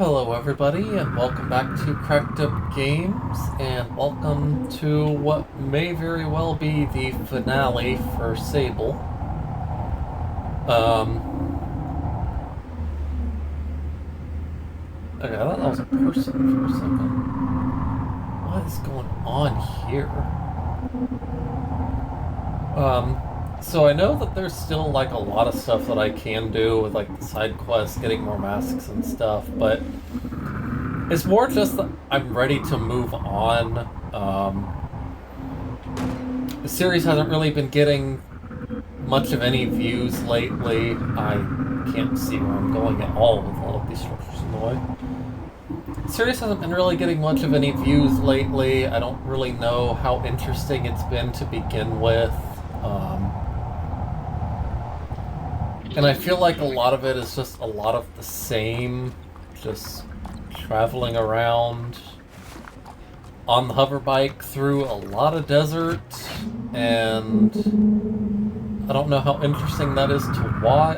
Hello everybody and welcome back to Cracked Up Games and welcome to what may very well be the finale for Sable. Okay, I thought that was a person for a second. What is going on here? So I know that there's still like a lot of stuff that I can do with like the side quests, getting more masks and stuff, but it's more just that I'm ready to move on. The series hasn't really been getting much of any views lately. I can't see where I'm going at all with all of these structures in the way. The series hasn't been really getting much of any views lately. I don't really know how interesting it's been to begin with. And I feel like a lot of it is just a lot of the same, just traveling around on the hover bike through a lot of desert, and I don't know how interesting that is to watch,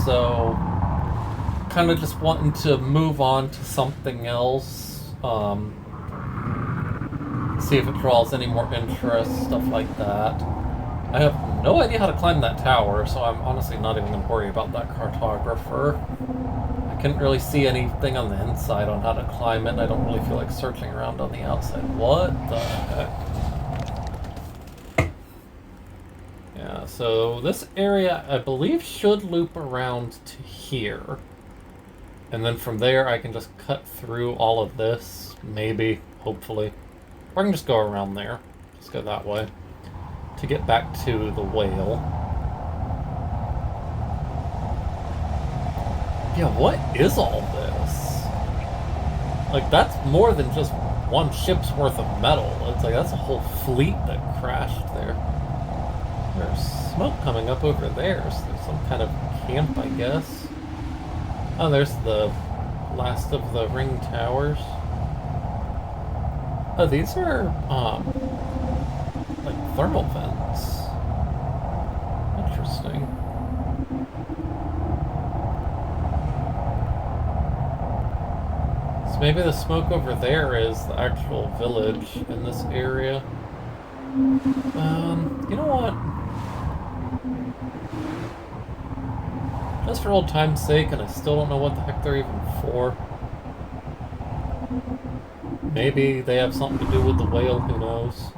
so kind of just wanting to move on to something else, see if it draws any more interest, stuff like that. I have no idea how to climb that tower, so I'm honestly not even going to worry about that cartographer. I couldn't really see anything on the inside on how to climb it, and I don't really feel like searching around on the outside. What the heck? Yeah, so this area, I believe, should loop around to here. And then from there, I can just cut through all of this, maybe, hopefully. Or I can just go around there. Just go that way to get back to the whale. Yeah, what is all this? Like, that's more than just one ship's worth of metal. It's like, that's a whole fleet that crashed there. There's smoke coming up over there, so there's some kind of camp, I guess. Oh, there's the last of the ring towers. Oh, these are, like thermal vents. Interesting. So maybe the smoke over there is the actual village in this area. You know what? Just for old time's sake, and I still don't know what the heck they're even for. Maybe they have something to do with the whale, who knows?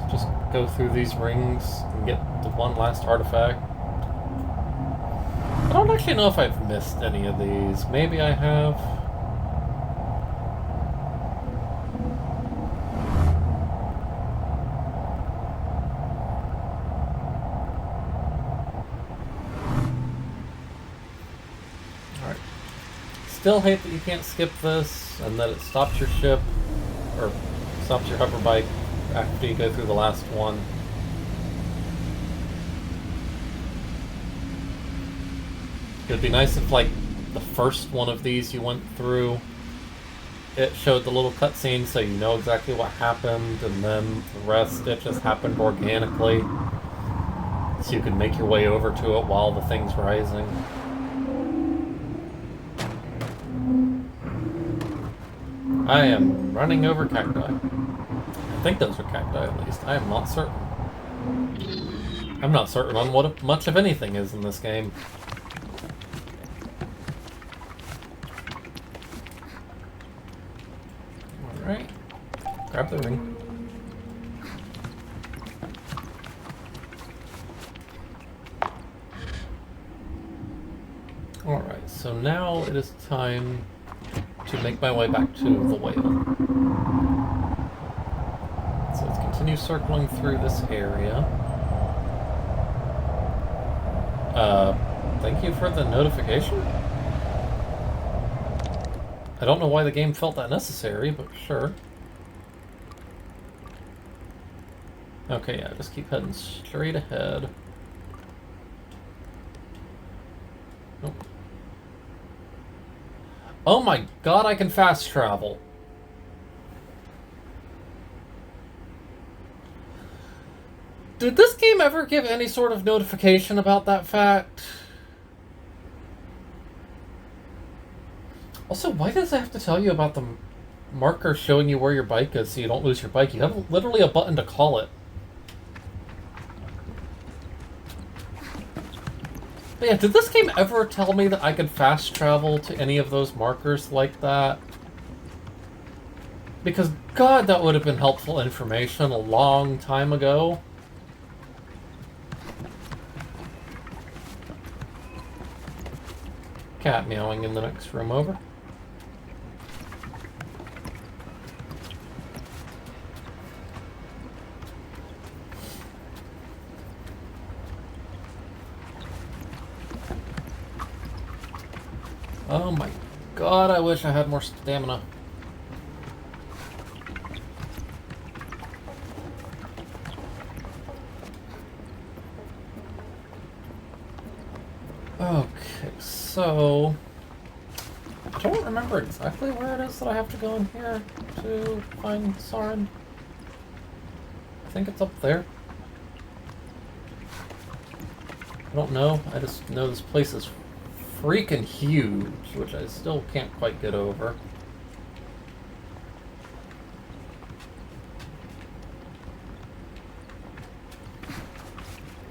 Let's just go through these rings and get the one last artifact. I don't actually know if I've missed any of these. Maybe I have. Alright. Still hate that you can't skip this, and that it stops your ship, or stops your hover bike after you go through the last one. It would be nice if, like, the first one of these you went through, it showed the little cutscene so you know exactly what happened, and then the rest, it just happened organically, so you can make your way over to it while the thing's rising. I am running over cacti. I think those are cacti, at least. I am not certain. I'm not certain on what much of anything is in this game. Alright. Grab the ring. Alright, so now it is time to make my way back to the whale. So let's continue circling through this area. Thank you for the notification? I don't know why the game felt that necessary, but sure. Okay, yeah, just keep heading straight ahead. Nope. Oh my god, I can fast travel. Did this game ever give any sort of notification about that fact? Also, why does it have to tell you about the marker showing you where your bike is so you don't lose your bike? You have literally a button to call it. But yeah, did this game ever tell me that I could fast travel to any of those markers like that? Because, God, that would have been helpful information a long time ago. Cat meowing in the next room over. Oh my God, I wish I had more stamina. Okay, so I don't remember exactly where it is that I have to go in here to find Saren. I think it's up there. I don't know, I just know this place is freaking huge, which I still can't quite get over.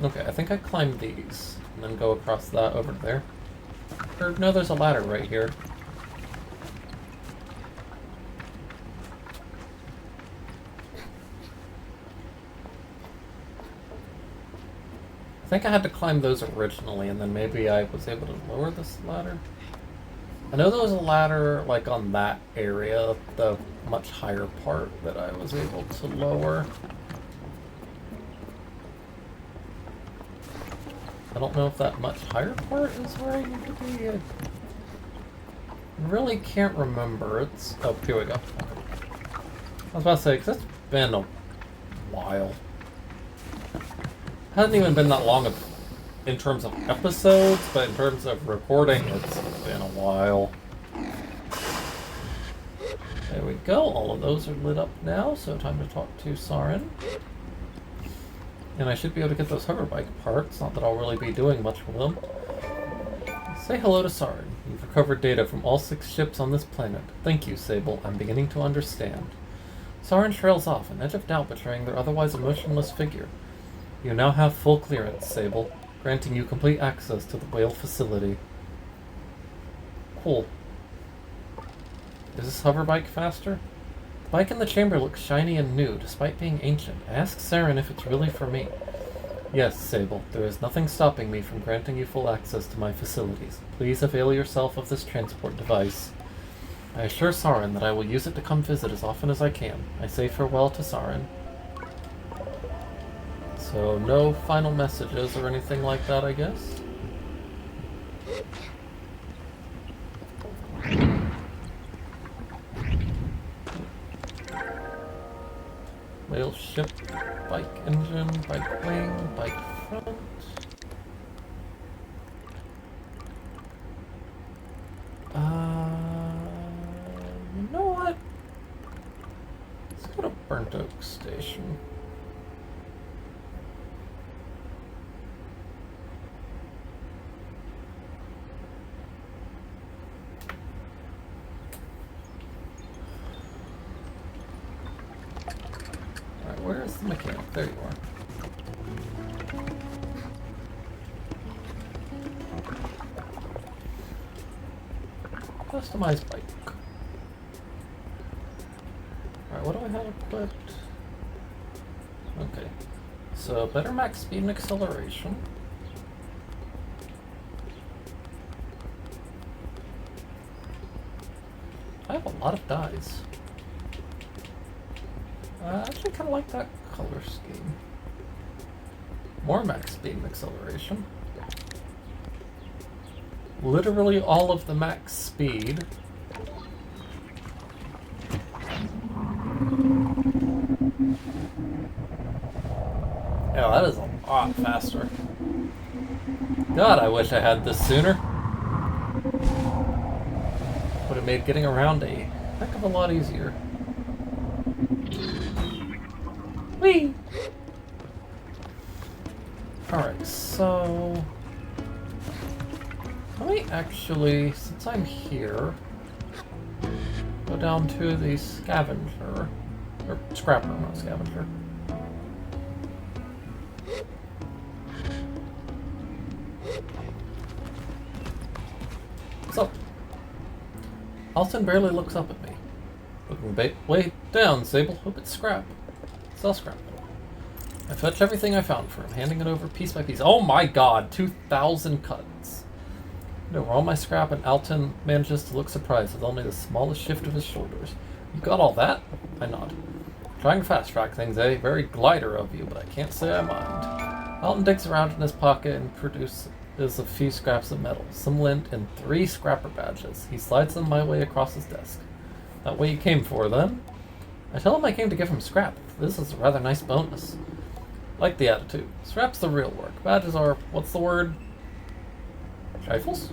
Okay, I think I climbed these, and then go across that over there. Or, no, there's a ladder right here. I think I had to climb those originally, and then maybe I was able to lower this ladder. I know there was a ladder, like, on that area, the much higher part that I was able to lower. I don't know if that much higher part is where I need to be. I really can't remember. It's... oh, here we go. I was about to say, because it's been a while. Hasn't even been that long in terms of episodes, but in terms of recording, it's been a while. There we go. All of those are lit up now, so time to talk to Saren. And I should be able to get those hoverbike parts, not that I'll really be doing much with them. Say hello to Saren. You've recovered data from all 6 ships on this planet. Thank you, Sable. I'm beginning to understand. Saren trails off, an edge of doubt betraying their otherwise emotionless figure. You now have full clearance, Sable, granting you complete access to the whale facility. Cool. Is this hoverbike faster? The bike in the chamber looks shiny and new, despite being ancient. Ask Saren if it's really for me. Yes, Sable, there is nothing stopping me from granting you full access to my facilities. Please avail yourself of this transport device. I assure Saren that I will use it to come visit as often as I can. I say farewell to Saren. So, no final messages or anything like that, I guess? Whale ship, bike engine, bike wing, bike front. You know what? Let's go to Burnt Oak Station. Where's the mechanic? There you are. Customize bike. Alright, what do I have equipped? Okay. So, better max speed and acceleration. I have a lot of dyes. I actually kind of like that color scheme. More max speed and acceleration. Literally all of the max speed. Yeah, that is a lot faster. God, I wish I had this sooner. Would have made getting around a heck of a lot easier. Whee! Alright, so... let me actually, since I'm here, go down to the scavenger. Or scrapper, not scavenger. So, Alton barely looks up at me. Looking way down, Sable. Hope it's scrap. Sell scrap. I fetch everything I found for him, handing it over piece by piece. Oh my god, 2,000 cuts. Over all my scrap, and Alton manages to look surprised with only the smallest shift of his shoulders. You got all that? I nod. Trying to fast track things, eh? Very glider of you, but I can't say I mind. Alton digs around in his pocket and produces a few scraps of metal, some lint, and 3 scrapper badges. He slides them my way across his desk. That what you came for, then? I tell him I came to give him scrap. This is a rather nice bonus. Like the attitude. Scrap's the real work. Badges are, what's the word? Trifles?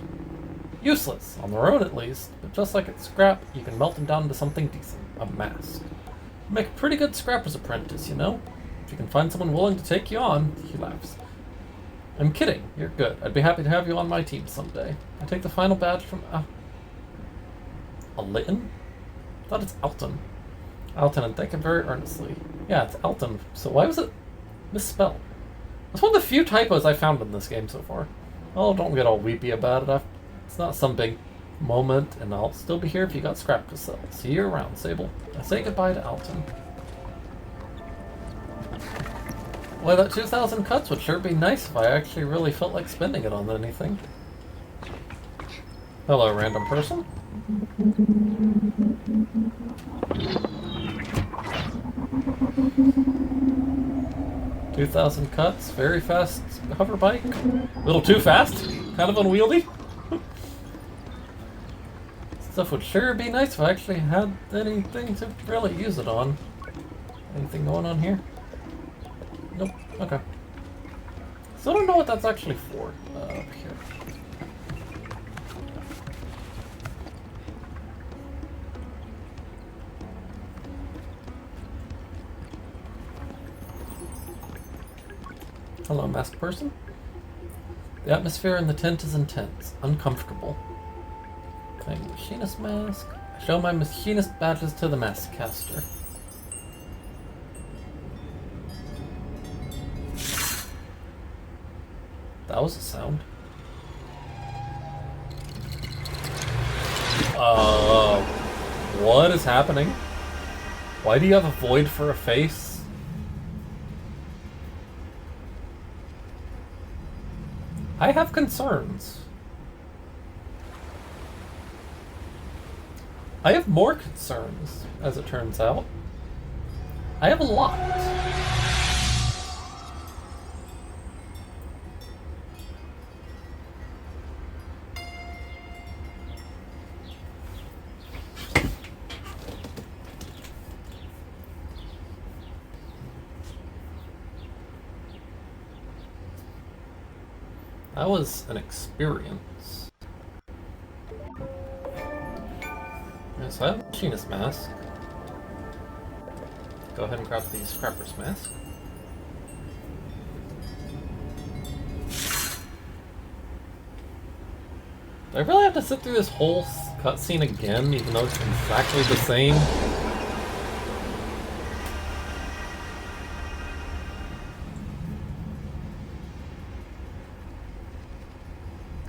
Useless, on their own at least, but just like it's scrap, you can melt them down into something decent. A mask. You make a pretty good scrapper's apprentice, you know? If you can find someone willing to take you on, he laughs. I'm kidding, you're good. I'd be happy to have you on my team someday. I take the final badge from Alton? I thought it's Alton. Alton, and thank him very earnestly. Yeah, it's Alton, so why was it misspelled? That's one of the few typos I found in this game so far. Oh, don't get all weepy about it. It's not some big moment, and I'll still be here if you got scrap to sell. See you around, Sable. I say goodbye to Alton. Well, that 2,000 cuts would sure be nice if I actually really felt like spending it on anything. Hello, random person. $2,000 cuts, very fast hover bike. A little too fast, kind of unwieldy. Stuff would sure be nice if I actually had anything to really use it on. Anything going on here? Nope. Okay. So I don't know what that's actually for. Up here. Hello, masked person. The atmosphere in the tent is intense, uncomfortable. Playing machinist mask. I show my machinist badges to the mask caster. That was a sound. What is happening? Why do you have a void for a face? I have concerns. I have more concerns, as it turns out. I have a lot. That was an experience. Yes, I have a machinist mask. Go ahead and grab the scrapper's mask. Do I really have to sit through this whole cutscene again, even though it's exactly the same?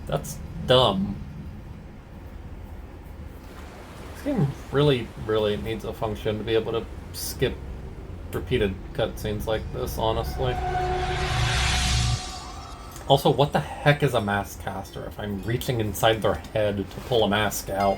That's dumb. This game really, really needs a function to be able to skip repeated cutscenes like this, honestly. Also, what the heck is a mask caster if I'm reaching inside their head to pull a mask out?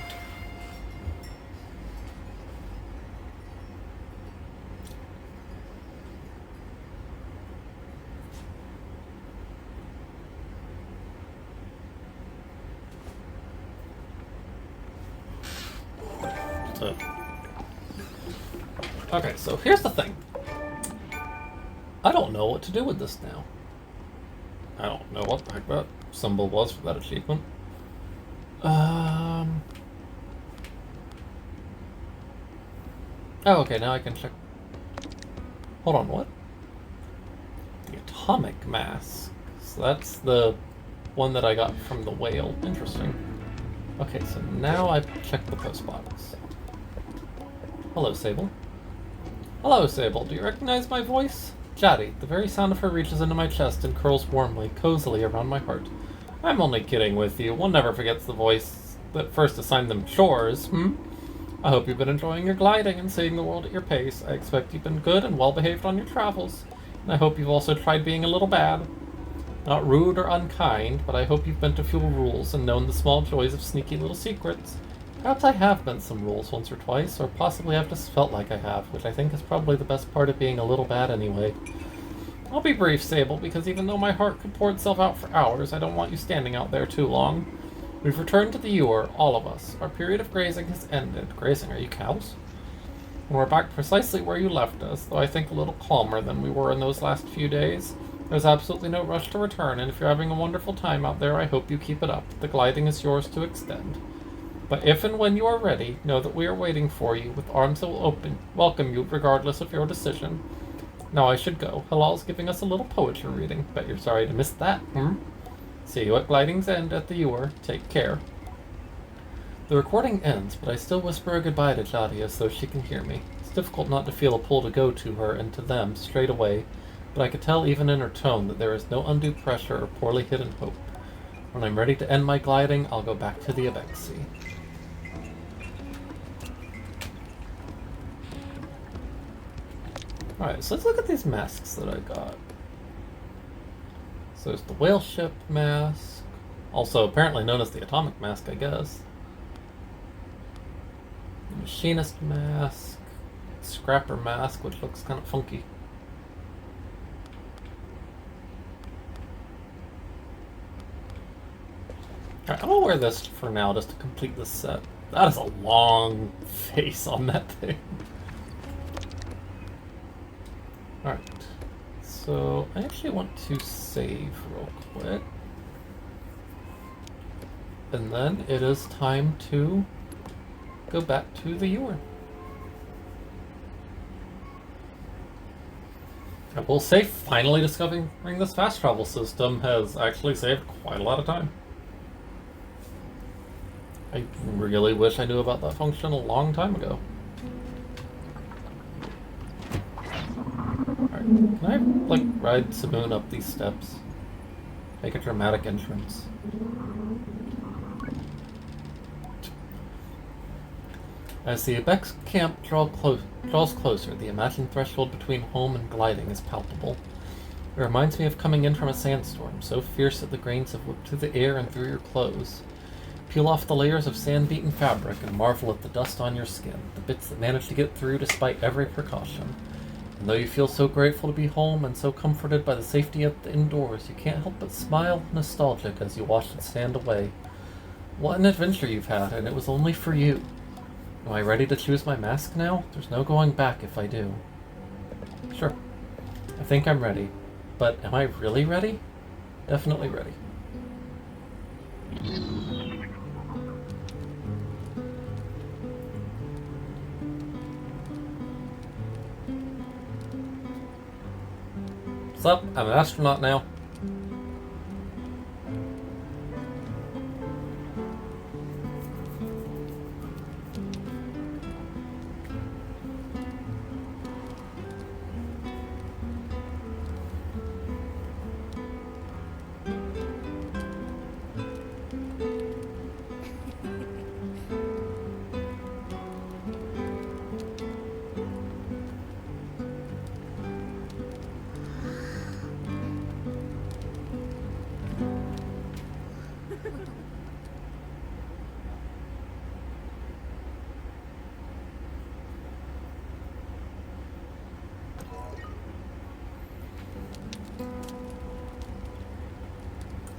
Okay, so here's the thing. I don't know what to do with this now. I don't know what the heck that symbol was for that achievement. Oh, okay, now I can check. Hold on, what? The atomic mask. So that's the one that I got from the whale. Interesting. Okay, so now I check the post box. Hello, Sable. Hello, Sable. Do you recognize my voice? Chatty. The very sound of her reaches into my chest and curls warmly, cozily around my heart. I'm only kidding with you. One never forgets the voice that first assigned them chores, I hope you've been enjoying your gliding and seeing the world at your pace. I expect you've been good and well-behaved on your travels. And I hope you've also tried being a little bad. Not rude or unkind, but I hope you've bent a few rules and known the small joys of sneaky little secrets. Perhaps I have bent some rules once or twice, or possibly I've just felt like I have, which I think is probably the best part of being a little bad anyway. I'll be brief, Sable, because even though my heart could pour itself out for hours, I don't want you standing out there too long. We've returned to the Ewer, all of us. Our period of grazing has ended. Grazing, are you cows? And we're back precisely where you left us, though I think a little calmer than we were in those last few days. There's absolutely no rush to return, and if you're having a wonderful time out there, I hope you keep it up. The gliding is yours to extend. But if and when you are ready, know that we are waiting for you, with arms that will welcome you regardless of your decision. Now I should go. Halal's giving us a little poetry reading. Bet you're sorry to miss that, See you at gliding's end at the Ewer. Take care. The recording ends, but I still whisper a goodbye to Jadi as though she can hear me. It's difficult not to feel a pull to go to her and to them straight away, but I could tell even in her tone that there is no undue pressure or poorly hidden hope. When I'm ready to end my gliding, I'll go back to the Abexi. Alright, so let's look at these masks that I got. So there's the whale ship mask, also apparently known as the atomic mask, I guess. The machinist mask, scrapper mask, which looks kind of funky. Alright, I'm gonna wear this for now just to complete this set. That is a long face on that thing. Alright, so I actually want to save real quick. And then it is time to go back to the Ewer. I will say, finally discovering this fast travel system has actually saved quite a lot of time. I really wish I knew about that function a long time ago. Alright, can I, like, ride Simoon up these steps? Make a dramatic entrance. As the Abex camp draws closer, the imagined threshold between home and gliding is palpable. It reminds me of coming in from a sandstorm, so fierce that the grains have whipped through the air and through your clothes. Peel off the layers of sand-beaten fabric and marvel at the dust on your skin, the bits that manage to get through despite every precaution. And though you feel so grateful to be home and so comforted by the safety of the indoors, you can't help but smile nostalgic as you watch it stand away. What an adventure you've had, and it was only for you. Am I ready to choose my mask now? There's no going back if I do. Sure. I think I'm ready. But am I really ready? Definitely ready. What's up? I'm an astronaut now.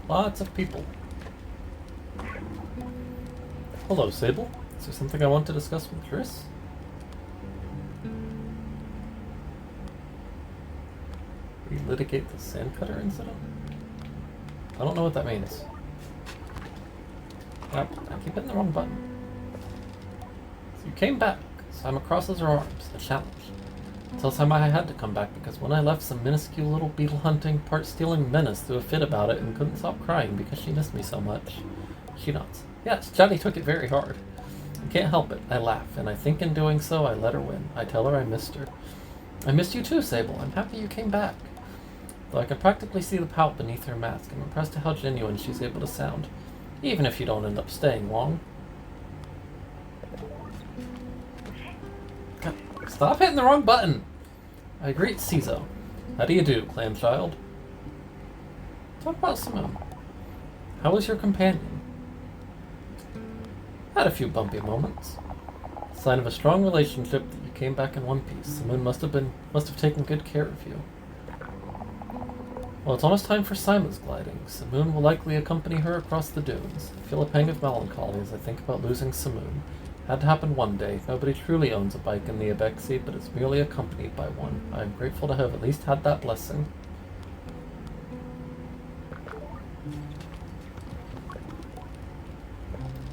Lots of people. Hello, Sable. Is there something I want to discuss with Chris? Relitigate the sandcutter incident? I don't know what that means. I keep hitting the wrong button. So you came back, so I'm across as her arms, a challenge. Until time I had to come back because when I left, some minuscule little beetle hunting, part stealing menace threw a fit about it and couldn't stop crying because she missed me so much. She nods. Yes, Johnny took it very hard. I can't help it. I laugh, and I think in doing so I let her win. I tell her I missed her. I missed you too, Sable. I'm happy you came back. Though I can practically see the pout beneath her mask, I'm impressed at how genuine she's able to sound, even if you don't end up staying long. God, stop hitting the wrong button! I greet Cizo. How do you do, clam-child? Talk about Simone. How was your companion? Had a few bumpy moments. Sign of a strong relationship that you came back in one piece. Simone must have taken good care of you. Well, it's almost time for Simon's gliding. Simoon will likely accompany her across the dunes. I feel a pang of melancholy as I think about losing Simoon. Had to happen one day. Nobody truly owns a bike in the Abexi, but is merely accompanied by one. I am grateful to have at least had that blessing.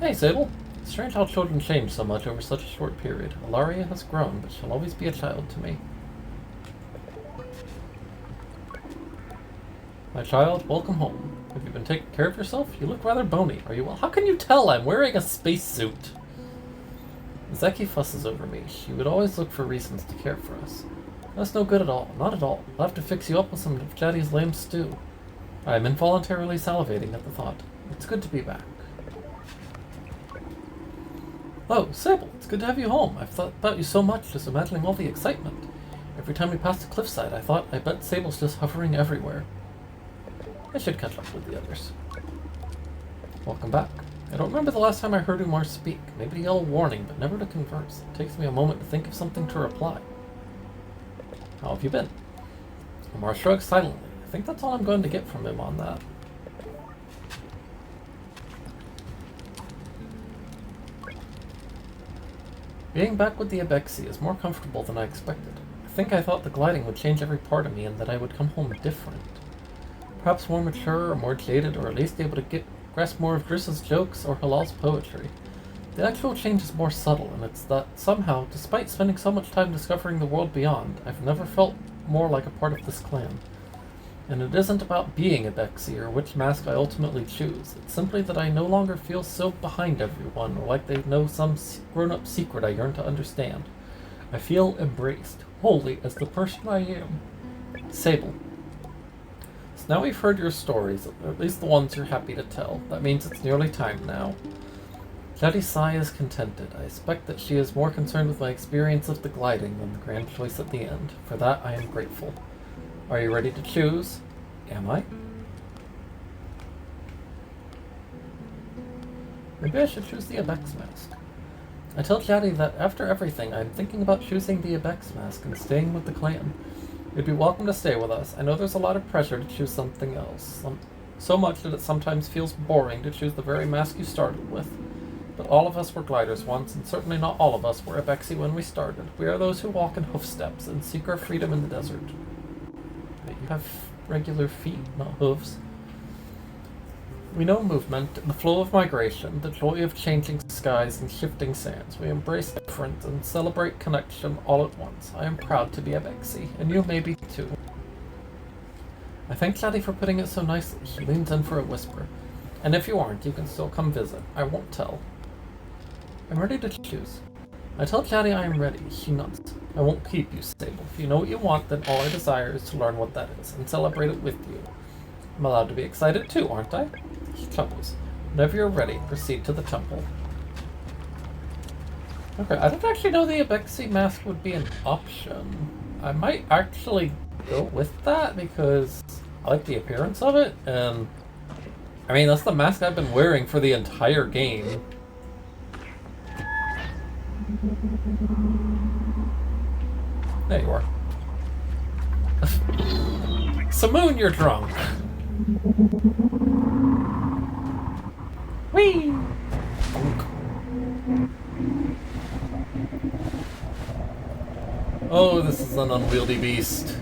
Hey, Sable. It's strange how children change so much over such a short period. Ilaria has grown, but she'll always be a child to me. My child, welcome home. Have you been taking care of yourself? You look rather bony. Are you well? How can you tell? I'm wearing a spacesuit. Zeki fusses over me. She would always look for reasons to care for us. That's no good at all. Not at all. I'll have to fix you up with some of Jaddy's lamb stew. I am involuntarily salivating at the thought. It's good to be back. Oh, Sable, it's good to have you home. I've thought about you so much, just imagining all the excitement. Every time we passed the cliffside, I bet Sable's just hovering everywhere. I should catch up with the others. Welcome back. I don't remember the last time I heard Umar speak. Maybe to yell a warning, but never to converse. It takes me a moment to think of something to reply. How have you been? Umar shrugs silently. I think that's all I'm going to get from him on that. Being back with the Abexi is more comfortable than I expected. I thought the gliding would change every part of me and that I would come home different. Perhaps more mature or more jaded, or at least able to grasp more of Driss's jokes or Halal's poetry. The actual change is more subtle, and it's that somehow, despite spending so much time discovering the world beyond, I've never felt more like a part of this clan. And it isn't about being a Bexy or which mask I ultimately choose. It's simply that I no longer feel so behind everyone, or like they know some grown-up secret I yearn to understand. I feel embraced, wholly, as the person I am. Sable. So now we've heard your stories, at least the ones you're happy to tell. That means it's nearly time now. Jaddy Sai is contented. I expect that she is more concerned with my experience of the gliding than the grand choice at the end. For that, I am grateful. Are you ready to choose? Am I? Maybe I should choose the Abex mask. I tell Jaddy that after everything, I'm thinking about choosing the Abex mask and staying with the clan. You'd be welcome to stay with us. I know there's a lot of pressure to choose something else. So much that it sometimes feels boring to choose the very mask you started with. But all of us were gliders once, and certainly not all of us were Abexi when we started. We are those who walk in hoof steps and seek our freedom in the desert. But you have regular feet, not hooves. We know movement, the flow of migration, the joy of changing skies and shifting sands. We embrace difference and celebrate connection all at once. I am proud to be Abexi, and you may be too. I thank Jaddy for putting it so nicely. She leans in for a whisper. And if you aren't, you can still come visit. I won't tell. I'm ready to choose. I tell Jaddy I am ready. She nods. I won't keep you, Sable. If you know what you want, then all I desire is to learn what that is, and celebrate it with you. I'm allowed to be excited too, aren't I? He chuckles. Whenever you're ready, proceed to the temple. Okay, I didn't actually know the Abexi mask would be an option. I might actually go with that because I like the appearance of it, and I mean, that's the mask I've been wearing for the entire game. There you are. Simoon, you're drunk. Whee! Oh, this is an unwieldy beast.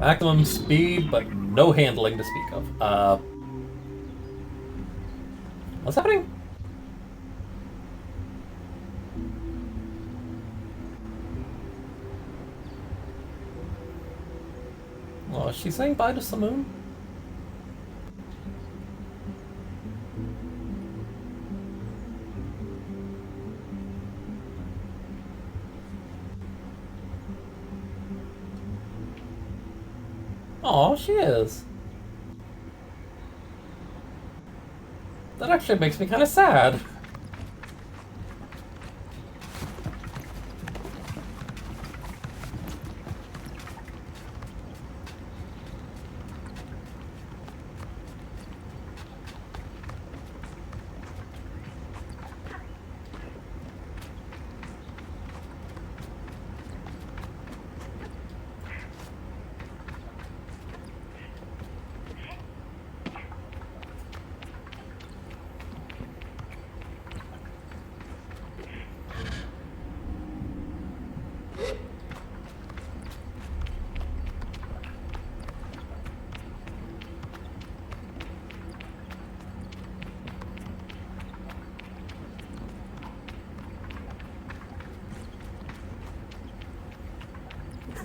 Maximum speed, but no handling to speak of. What's happening? Oh, is she saying bye to Simoon? Oh, she is. That actually makes me kind of sad.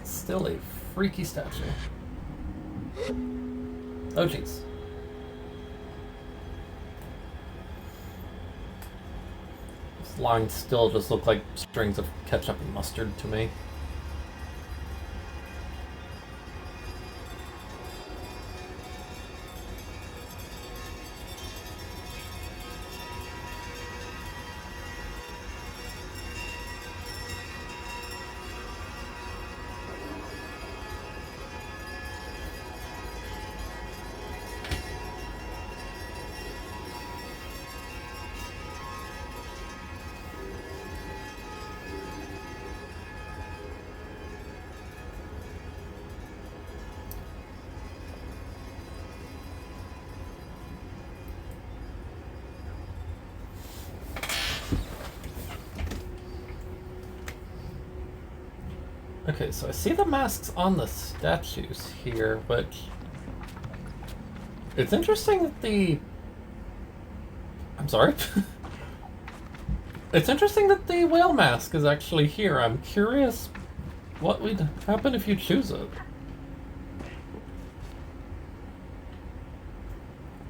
Still a freaky statue. Oh, jeez. These lines still just look like strings of ketchup and mustard to me. Okay, so I see the masks on the statues here, but it's interesting that the... I'm sorry? It's interesting that the whale mask is actually here. I'm curious what would happen if you choose it.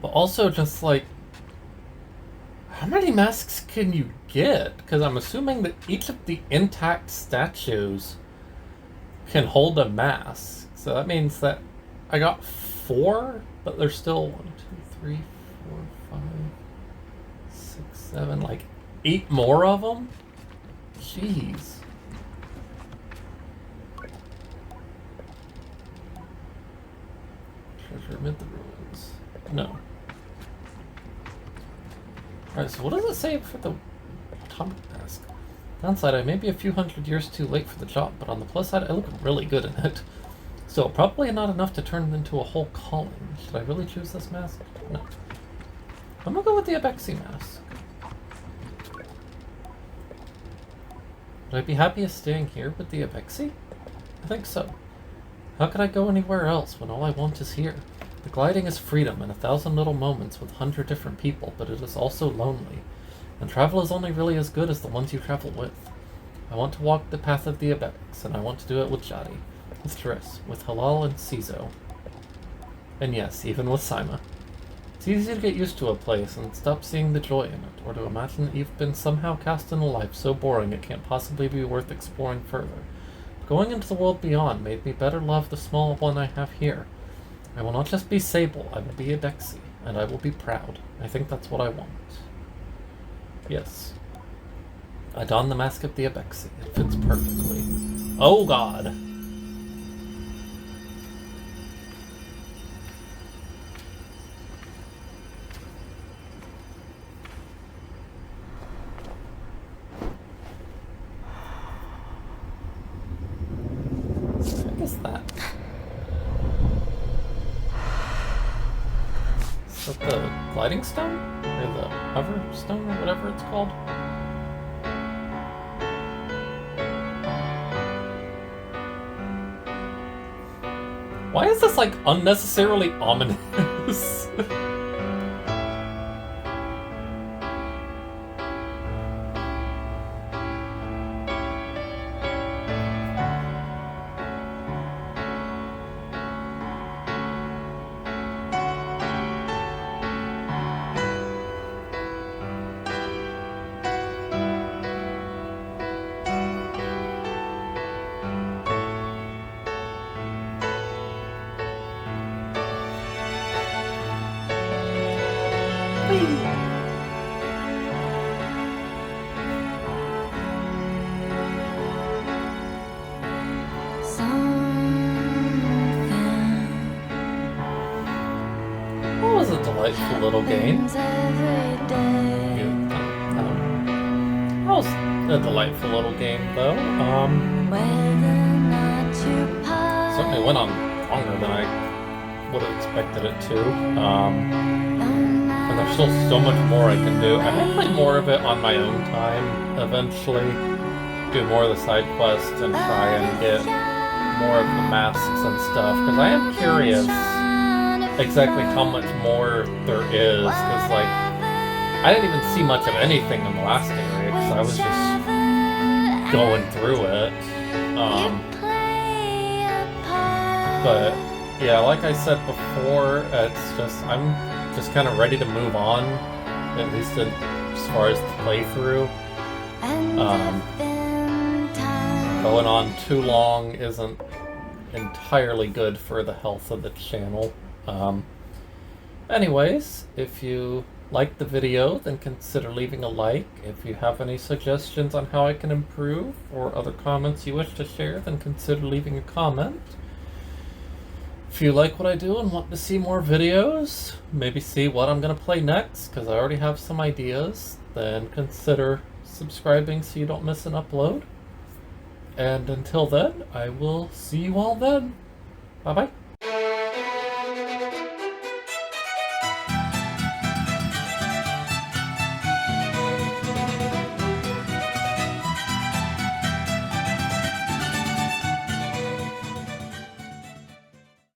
But also just like, how many masks can you get? Because I'm assuming that each of the intact statues can hold a mask. So that means that I got 4, but there's still 1, 2, 3, 4, 5, 6, 7, like 8 more of them? Jeez. Treasure amid the ruins. No. Alright, so what does it say for the atomic mask? Downside, I may be a few hundred years too late for the job, but on the plus side, I look really good in it. Still, probably not enough to turn it into a whole calling. Should I really choose this mask? No. I'm gonna go with the Abexi mask. Would I be happiest staying here with the Abexi? I think so. How could I go anywhere else when all I want is here? The gliding is freedom and 1,000 little moments with 100 different people, but it is also lonely. And travel is only really as good as the ones you travel with. I want to walk the path of the Ibex, and I want to do it with Jadi, with Triss, with Halal and Cizo. And yes, even with Saima. It's easy to get used to a place and stop seeing the joy in it, or to imagine that you've been somehow cast in a life so boring it can't possibly be worth exploring further. Going into the world beyond made me better love the small one I have here. I will not just be Sable, I will be Abexi, and I will be proud. I think that's what I want. Yes. I don the mask of the Abexi. It fits perfectly. Oh god! What is that? Is that the gliding stone? Or the hover stone, or whatever it's called? Why is this, like, unnecessarily ominous? That was a delightful little game. That was a delightful little game, though. Certainly went on longer than I would have expected it to. And there's still so much more I can do. I might play more of it on my own time eventually. Do more of the side quests and try and get more of the masks and stuff. Because I am curious exactly how much more there is. Because, like, I didn't even see much of anything in the last area. Because I was just going through it. But yeah, like I said before, it's just I'm just kind of ready to move on, at least as far as the playthrough. Going on too long isn't entirely good for the health of the channel. Anyways, if you liked the video, then consider leaving a like. If you have any suggestions on how I can improve or other comments you wish to share, then consider leaving a comment. If you like what I do and want to see more videos, maybe see what I'm going to play next, because I already have some ideas, then consider subscribing so you don't miss an upload. And until then, I will see you all then. Bye-bye.